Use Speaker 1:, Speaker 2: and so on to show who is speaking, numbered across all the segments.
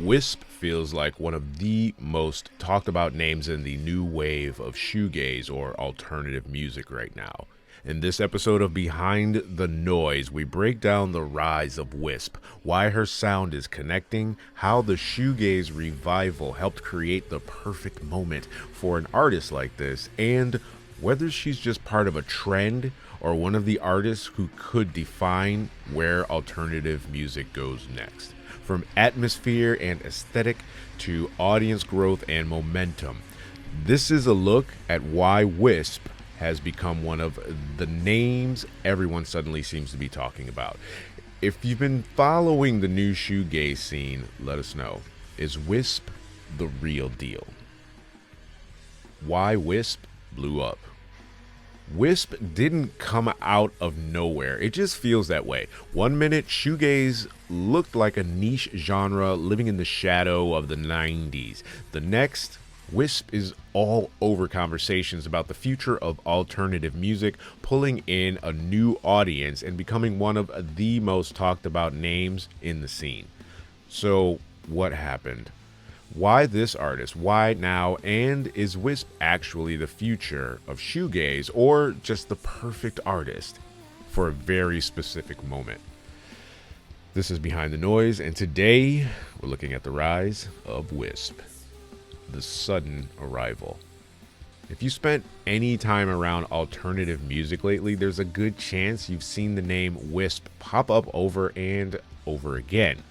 Speaker 1: Wisp feels like one of the most talked about names in the new wave of shoegaze or alternative music right now. In this episode of Behind the Noise, we break down the rise of Wisp, why her sound is connecting, how the shoegaze revival helped create the perfect moment for an artist like this, and whether she's just part of a trend or one of the artists who could define where alternative music goes next. From atmosphere and aesthetic to audience growth and momentum, this is a look at why Wisp has become one of the names everyone suddenly seems to be talking about. If you've been following the new shoegaze scene, let us know. Is Wisp the real deal? Why Wisp blew up? Wisp didn't come out of nowhere. It just feels that way. 1 minute, shoegaze looked like a niche genre living in the shadow of the 90s. The next, Wisp is all over conversations about the future of alternative music, pulling in a new audience and becoming one of the most talked about names in the scene. So, what happened? Why this artist? Why now? And is Wisp actually the future of shoegaze or just the perfect artist for a very specific moment? This is Behind the Noise, and today we're looking at the rise of Wisp, the sudden arrival. If you spent any time around alternative music lately, there's a good chance you've seen the name Wisp pop up over and over again.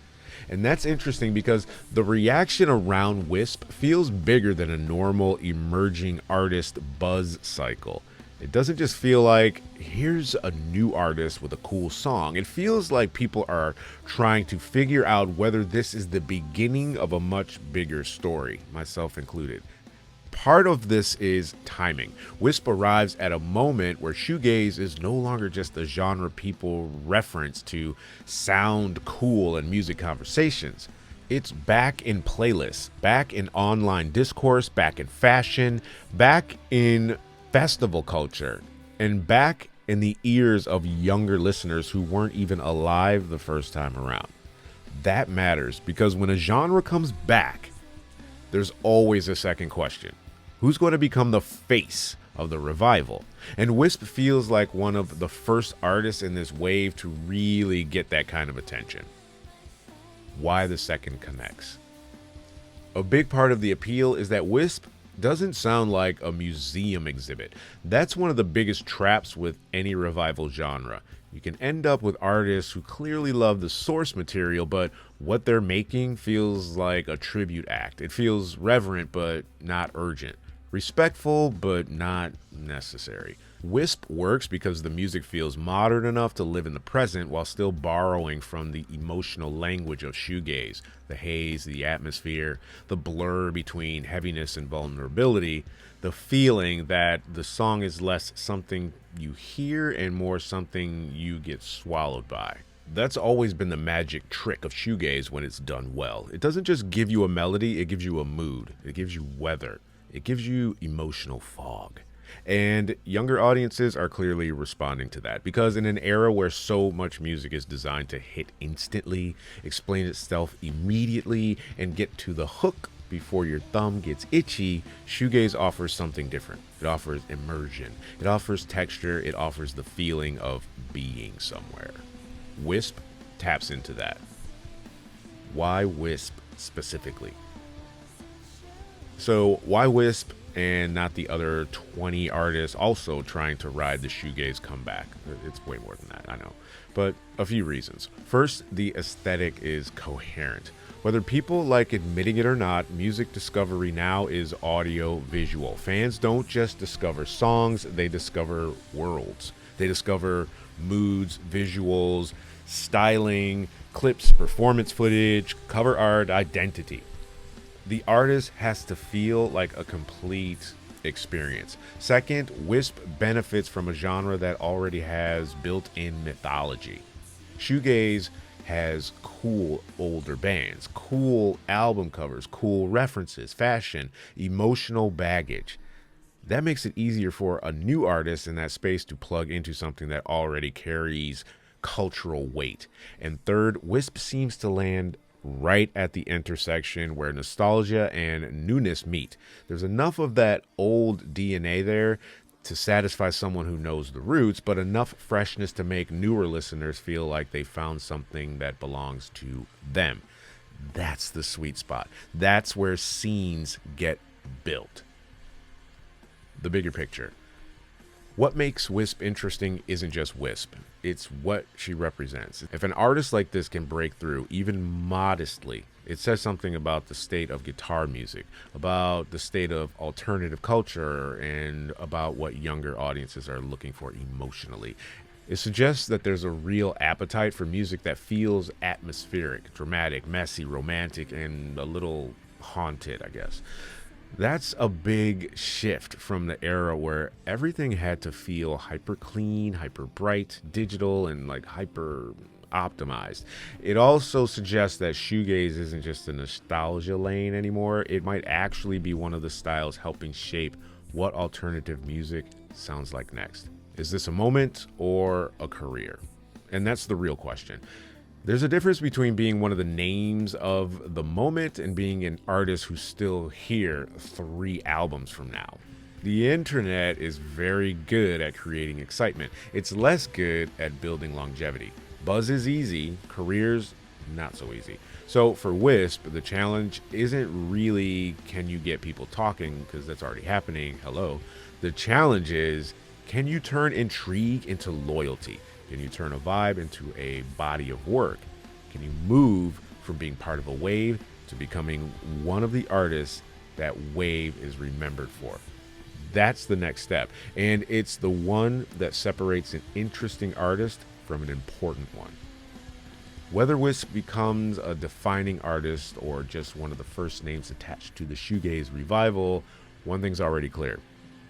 Speaker 1: And that's interesting because the reaction around Wisp feels bigger than a normal emerging artist buzz cycle. It doesn't just feel like, here's a new artist with a cool song. It feels like people are trying to figure out whether this is the beginning of a much bigger story, myself included. Part of this is timing. Wisp arrives at a moment where shoegaze is no longer just a genre people reference to sound cool and music conversations. It's back in playlists, back in online discourse, back in fashion, back in festival culture, and back in the ears of younger listeners who weren't even alive the first time around. That matters because when a genre comes back, there's always a second question. Who's going to become the face of the revival? And Wisp feels like one of the first artists in this wave to really get that kind of attention. Why the second connects? A big part of the appeal is that Wisp doesn't sound like a museum exhibit. That's one of the biggest traps with any revival genre. You can end up with artists who clearly love the source material, but what they're making feels like a tribute act. It feels reverent, but not urgent. Respectful, but not necessary. Wisp works because the music feels modern enough to live in the present while still borrowing from the emotional language of shoegaze, the haze, the atmosphere, the blur between heaviness and vulnerability, the feeling that the song is less something you hear and more something you get swallowed by. That's always been the magic trick of shoegaze when it's done well. It doesn't just give you a melody, it gives you a mood, it gives you weather, it gives you emotional fog. And younger audiences are clearly responding to that because in an era where so much music is designed to hit instantly, explain itself immediately, and get to the hook before your thumb gets itchy, shoegaze offers something different. It offers immersion, it offers texture, it offers the feeling of being somewhere. Wisp taps into that. Why Wisp specifically? So why Wisp and not the other 20 artists also trying to ride the shoegaze comeback? It's way more than that, I know. But a few reasons. First, the aesthetic is coherent. Whether people like admitting it or not, music discovery now is audio visual. Fans don't just discover songs, they discover worlds. They discover moods, visuals, styling, clips, performance footage, cover art, identity. The artist has to feel like a complete experience. Second, Wisp benefits from a genre that already has built-in mythology. Shoegaze has cool older bands, cool album covers, cool references, fashion, emotional baggage. That makes it easier for a new artist in that space to plug into something that already carries cultural weight. And third, Wisp seems to land right at the intersection where nostalgia and newness meet. There's enough of that old DNA there to satisfy someone who knows the roots, but enough freshness to make newer listeners feel like they found something that belongs to them. That's the sweet spot. That's where scenes get built. The bigger picture. What makes Wisp interesting isn't just Wisp, it's what she represents. If an artist like this can break through, even modestly, it says something about the state of guitar music, about the state of alternative culture, and about what younger audiences are looking for emotionally. It suggests that there's a real appetite for music that feels atmospheric, dramatic, messy, romantic, and a little haunted, I guess. That's a big shift from the era where everything had to feel hyper clean, hyper bright, digital, and like hyper optimized. It also suggests that shoegaze isn't just a nostalgia lane anymore. It might actually be one of the styles helping shape what alternative music sounds like next. Is this a moment or a career? And that's the real question. There's a difference between being one of the names of the moment and being an artist who's still here 3 albums from now. The internet is very good at creating excitement. It's less good at building longevity. Buzz is easy, careers not so easy. So for Wisp, the challenge isn't really can you get people talking, because that's already happening. Hello. The challenge is, can you turn intrigue into loyalty? Can you turn a vibe into a body of work? Can you move from being part of a wave to becoming one of the artists that wave is remembered for? That's the next step. And it's the one that separates an interesting artist from an important one. Whether Wisp becomes a defining artist or just one of the first names attached to the shoegaze revival, one thing's already clear.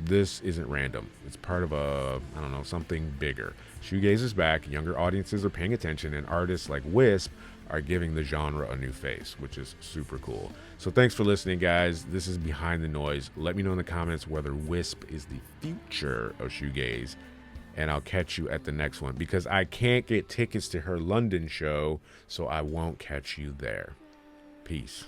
Speaker 1: This isn't random. It's part of something bigger. Shoegaze is back, younger audiences are paying attention, and artists like Wisp are giving the genre a new face, which is super cool. So thanks for listening, guys. This is Behind the Noise. Let me know in the comments whether Wisp is the future of shoegaze, and I'll catch you at the next one, because I can't get tickets to her London show, so I won't catch you there. Peace.